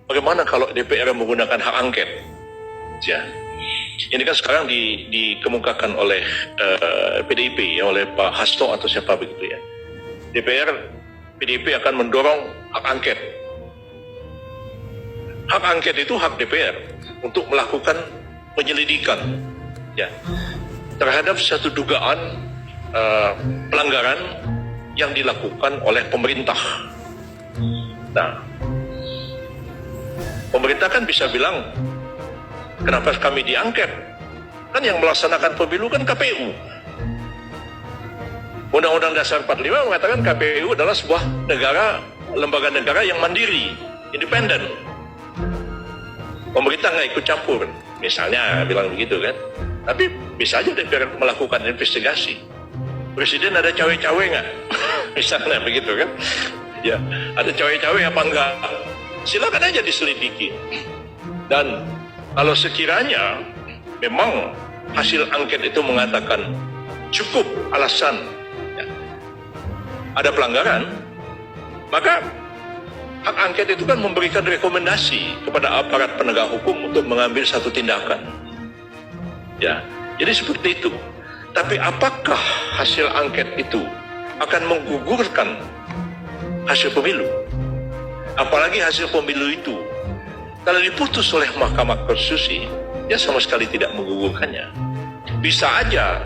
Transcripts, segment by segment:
bagaimana kalau DPR menggunakan hak angket? Ya, ini kan sekarang dikemukakan oleh PDIP, ya, oleh Pak Hasto atau siapa begitu ya. PDIP akan mendorong hak angket. Hak angket itu hak DPR untuk melakukan penyelidikan, ya, terhadap satu dugaan pelanggaran yang dilakukan oleh pemerintah. Nah, pemerintah kan bisa bilang, kenapa kami diangket? Kan yang melaksanakan pemilu kan KPU. Undang-Undang Dasar 45 mengatakan KPU adalah sebuah negara, lembaga negara yang mandiri, independen. Pemerintah nggak ikut campur, misalnya bilang begitu kan. Tapi bisa aja DPR melakukan investigasi. Presiden ada cawe-cawe nggak? Misalnya begitu kan. Ya, ada cawe-cawe apa enggak? Silakan aja diselidiki. Dan kalau sekiranya memang hasil angket itu mengatakan cukup alasan, ya, ada pelanggaran, maka hak angket itu kan memberikan rekomendasi kepada aparat penegak hukum untuk mengambil satu tindakan. Ya, jadi seperti itu. Tapi apakah hasil angket itu akan menggugurkan hasil pemilu? Apalagi hasil pemilu itu kalau diputus oleh Mahkamah Konstitusi, dia sama sekali tidak menggugurkannya. Bisa aja,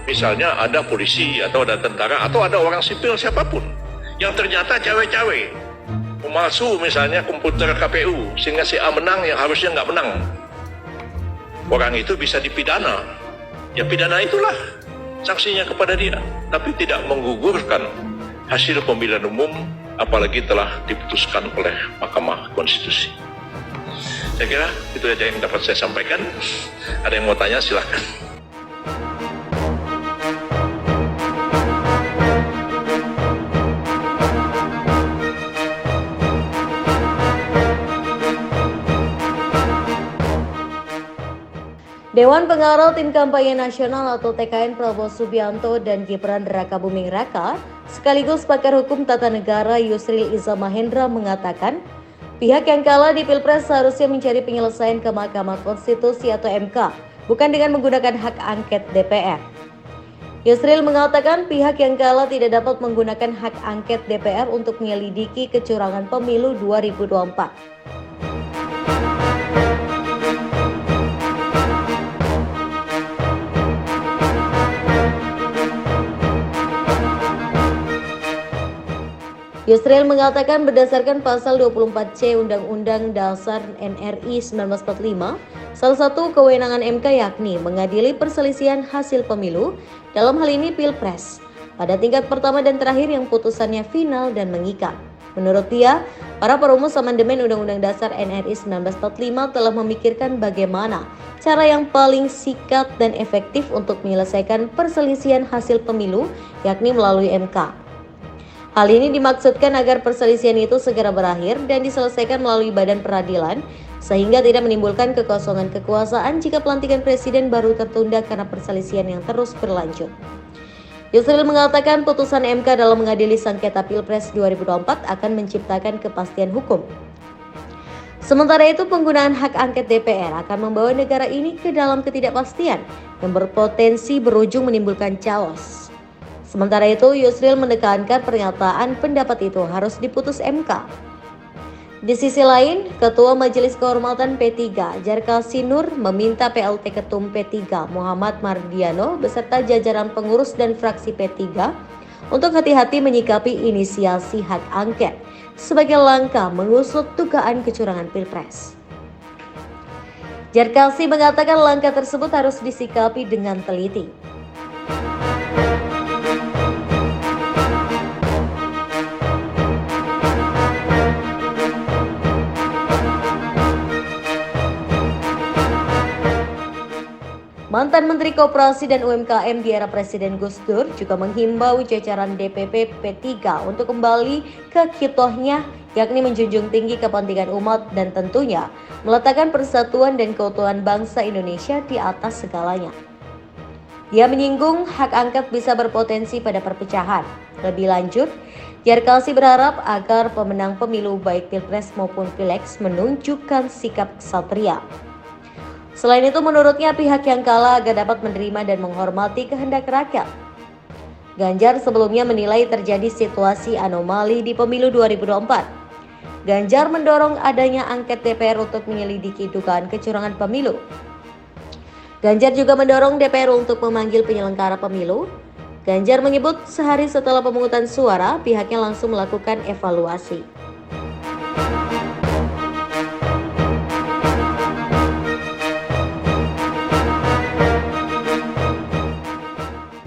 misalnya ada polisi atau ada tentara atau ada orang sipil siapapun yang ternyata cawe-cawe, memalsu misalnya komputer KPU sehingga si A menang yang harusnya nggak menang. Orang itu bisa dipidana. Ya pidana itulah sanksinya kepada dia, tapi tidak menggugurkan hasil pemilihan umum apalagi telah diputuskan oleh Mahkamah Konstitusi. Saya kira itu saja yang dapat saya sampaikan. Ada yang mau tanya silahkan. Dewan Pengarah Tim Kampanye Nasional atau TKN Prabowo Subianto dan Gibran Rakabuming Raka sekaligus pakar hukum tata negara Yusril Iza Mahendra mengatakan pihak yang kalah di Pilpres seharusnya mencari penyelesaian ke Mahkamah Konstitusi atau MK, bukan dengan menggunakan hak angket DPR. Yusril mengatakan pihak yang kalah tidak dapat menggunakan hak angket DPR untuk menyelidiki kecurangan pemilu 2024. Yusril mengatakan berdasarkan pasal 24C Undang-Undang Dasar NRI 1945, salah satu kewenangan MK yakni mengadili perselisihan hasil pemilu, dalam hal ini Pilpres, pada tingkat pertama dan terakhir yang putusannya final dan mengikat. Menurut dia, para perumus amandemen Undang-Undang Dasar NRI 1945 telah memikirkan bagaimana cara yang paling sikat dan efektif untuk menyelesaikan perselisihan hasil pemilu, yakni melalui MK. Hal ini dimaksudkan agar perselisihan itu segera berakhir dan diselesaikan melalui badan peradilan sehingga tidak menimbulkan kekosongan kekuasaan jika pelantikan presiden baru tertunda karena perselisihan yang terus berlanjut. Yusril mengatakan putusan MK dalam mengadili sengketa Pilpres 2024 akan menciptakan kepastian hukum. Sementara itu penggunaan hak angket DPR akan membawa negara ini ke dalam ketidakpastian yang berpotensi berujung menimbulkan chaos. Sementara itu, Yusril menekankan pernyataan pendapat itu harus diputus MK. Di sisi lain, Ketua Majelis Kehormatan P3, Jarkal Sinur, meminta PLT Ketum P3, Muhammad Mardiano, beserta jajaran pengurus dan fraksi P3, untuk hati-hati menyikapi inisiasi hak angket sebagai langkah mengusut dugaan kecurangan Pilpres. Jarkalsi mengatakan langkah tersebut harus disikapi dengan teliti. Mantan Menteri Koperasi dan UMKM di era Presiden Gus Dur juga menghimbau jajaran DPP P3 untuk kembali ke kitohnya, yakni menjunjung tinggi kepentingan umat dan tentunya meletakkan persatuan dan keutuhan bangsa Indonesia di atas segalanya. Dia menyinggung hak angket bisa berpotensi pada perpecahan. Lebih lanjut, YRKLC berharap agar pemenang pemilu baik Pilpres maupun Pileg menunjukkan sikap ksatria. Selain itu, menurutnya pihak yang kalah agar dapat menerima dan menghormati kehendak rakyat. Ganjar sebelumnya menilai terjadi situasi anomali di pemilu 2024. Ganjar mendorong adanya angket DPR untuk menyelidiki dugaan kecurangan pemilu. Ganjar juga mendorong DPR untuk memanggil penyelenggara pemilu. Ganjar menyebut sehari setelah pemungutan suara, pihaknya langsung melakukan evaluasi.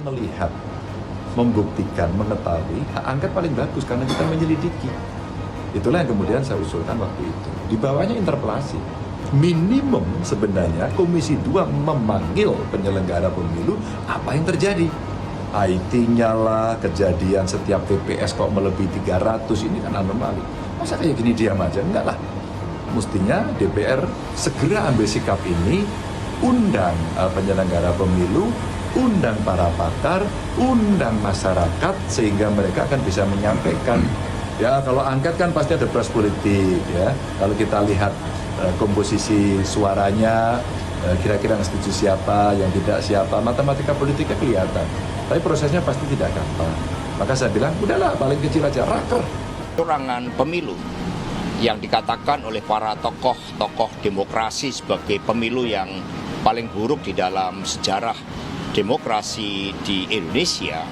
Melihat, membuktikan, mengetahui hak angket paling bagus karena kita menyelidiki. Itulah yang kemudian saya usulkan waktu itu. Di bawahnya interpelasi. Minimum sebenarnya Komisi 2 memanggil penyelenggara pemilu apa yang terjadi. IT-nya lah, kejadian setiap TPS kok melebihi 300, ini kan anomali. Masa kayak gini diam aja? Enggak lah. Mestinya DPR segera ambil sikap ini, undang penyelenggara pemilu, undang para pakar, undang masyarakat, sehingga mereka akan bisa menyampaikan. Ya, kalau angket kan pasti ada proses politik, ya. Kalau kita lihat komposisi suaranya, kira-kira yang setuju siapa, yang tidak siapa, matematika politiknya kelihatan. Tapi prosesnya pasti tidak gampang. Maka saya bilang, udahlah paling kecil aja, raker. Kecurangan pemilu yang dikatakan oleh para tokoh-tokoh demokrasi sebagai pemilu yang paling buruk di dalam sejarah demokrasi di Indonesia,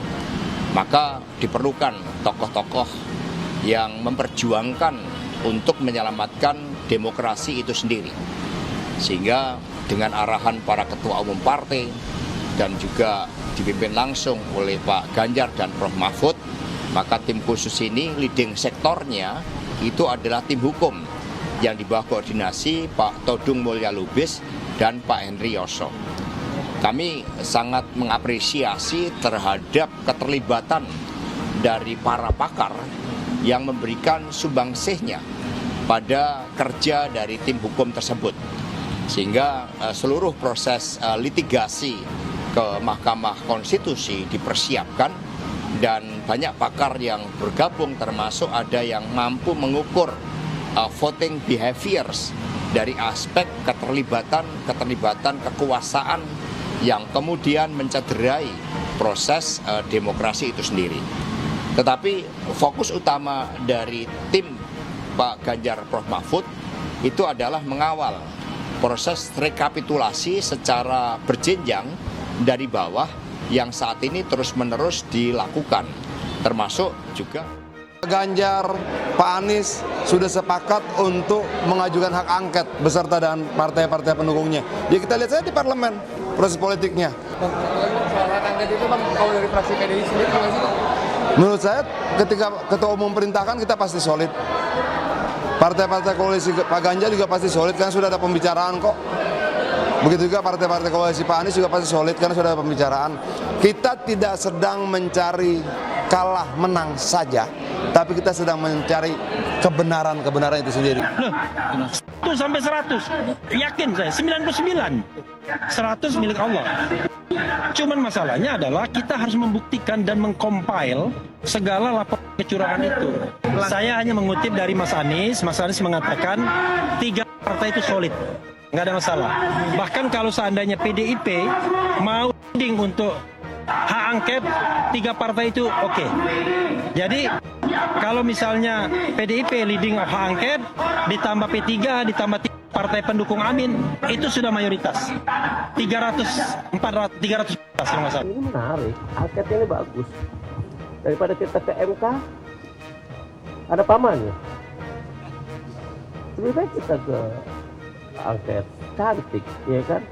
maka diperlukan tokoh-tokoh yang memperjuangkan untuk menyelamatkan demokrasi itu sendiri. Sehingga dengan arahan para ketua umum partai dan juga dipimpin langsung oleh Pak Ganjar dan Prof. Mahfud, maka tim khusus ini leading sektornya itu adalah tim hukum yang di bawah koordinasi Pak Todung Mulya Lubis dan Pak Henry Yoso. Kami sangat mengapresiasi terhadap keterlibatan dari para pakar yang memberikan sumbangsihnya pada kerja dari tim hukum tersebut. Sehingga seluruh proses litigasi ke Mahkamah Konstitusi dipersiapkan dan banyak pakar yang bergabung, termasuk ada yang mampu mengukur voting behaviors dari aspek keterlibatan kekuasaan yang kemudian mencederai proses demokrasi itu sendiri. Tetapi fokus utama dari tim Pak Ganjar Prof. Mahfud itu adalah mengawal proses rekapitulasi secara berjenjang dari bawah yang saat ini terus-menerus dilakukan, termasuk juga Ganjar, Pak Anies sudah sepakat untuk mengajukan hak angket beserta dan partai-partai pendukungnya. Ya kita lihat saja di parlemen proses politiknya. Soal hak angket itu Bang, kalau dari fraksi PDI sendiri gimana sih Bang? Menurut saya ketika ketua umum perintahkan kita pasti solid. Partai-partai koalisi Pak Ganjar juga pasti solid kan sudah ada pembicaraan kok. Begitu juga partai-partai koalisi Pak Anies juga pasti solid karena sudah ada pembicaraan. Kita tidak sedang mencari kalah menang saja, tapi kita sedang mencari kebenaran itu sendiri. Loh, 1 sampai 100, yakin saya, 99, 100 milik Allah. Cuman masalahnya adalah kita harus membuktikan dan mengcompile segala laporan kecurangan itu. Saya hanya mengutip dari Mas Anies mengatakan 3 partai itu solid. Nggak ada masalah. Bahkan kalau seandainya PDIP mau leading untuk hak angket, 3 partai itu oke. Jadi kalau misalnya PDIP leading hak angket, ditambah P3, ditambah 3 partai pendukung Amin, itu sudah mayoritas. 300 kalau nggak salah. Ini menarik, angket ini bagus. Daripada kita ke MK, ada pamannya. Lebih baik kita ke angket, cantik, ya kan?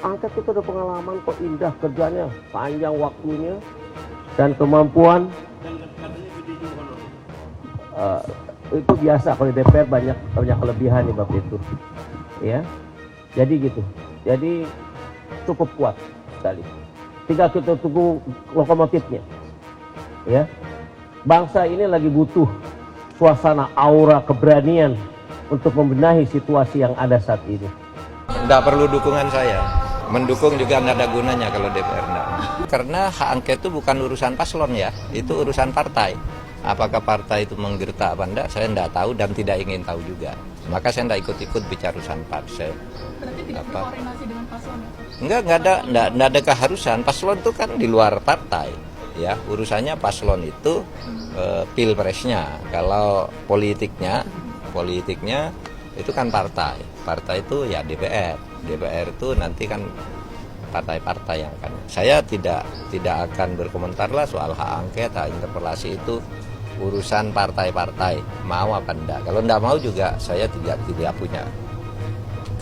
Angket itu ada pengalaman kok, indah kerjanya, panjang waktunya, dan kemampuan. Itu biasa kalau di DPR banyak kelebihan nih bab itu, ya. Jadi gitu, jadi cukup kuat sekali. Tinggal kita tunggu lokomotifnya, ya. Bangsa ini lagi butuh suasana aura keberanian untuk membenahi situasi yang ada saat ini. Tidak perlu dukungan saya, mendukung juga nggak ada gunanya kalau DPR enggak. Karena hak angket itu bukan urusan paslon ya, itu urusan partai. Apakah partai itu menggertak apa enggak, saya enggak tahu dan tidak ingin tahu juga. Maka saya enggak ikut-ikut bicara urusan partai. Berarti tidak berkoordinasi dengan paslon ya? Enggak ada keharusan. Paslon itu kan di luar partai. Ya, urusannya paslon itu pilpresnya. Kalau politiknya itu kan partai. Partai itu ya DPR. DPR itu nanti kan partai-partai yang akan. Saya tidak akan berkomentar lah soal hak angket, hak interpelasi itu urusan partai-partai. Mau apa enggak? Kalau enggak mau juga saya tidak punya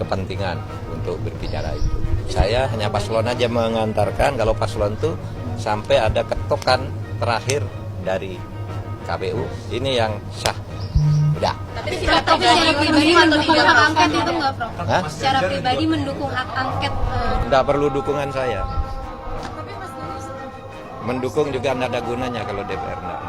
kepentingan untuk berbicara itu. Saya hanya paslon aja mengantarkan, kalau paslon itu sampai ada ketokan terakhir dari KPU. Ini yang sah. Udah. Tapi secara pribadi mendukung hak angket itu nggak, Prof? Hah? Secara pribadi mendukung hak angket. Nggak perlu dukungan saya. Mendukung juga nggak ada gunanya kalau DPR nggak.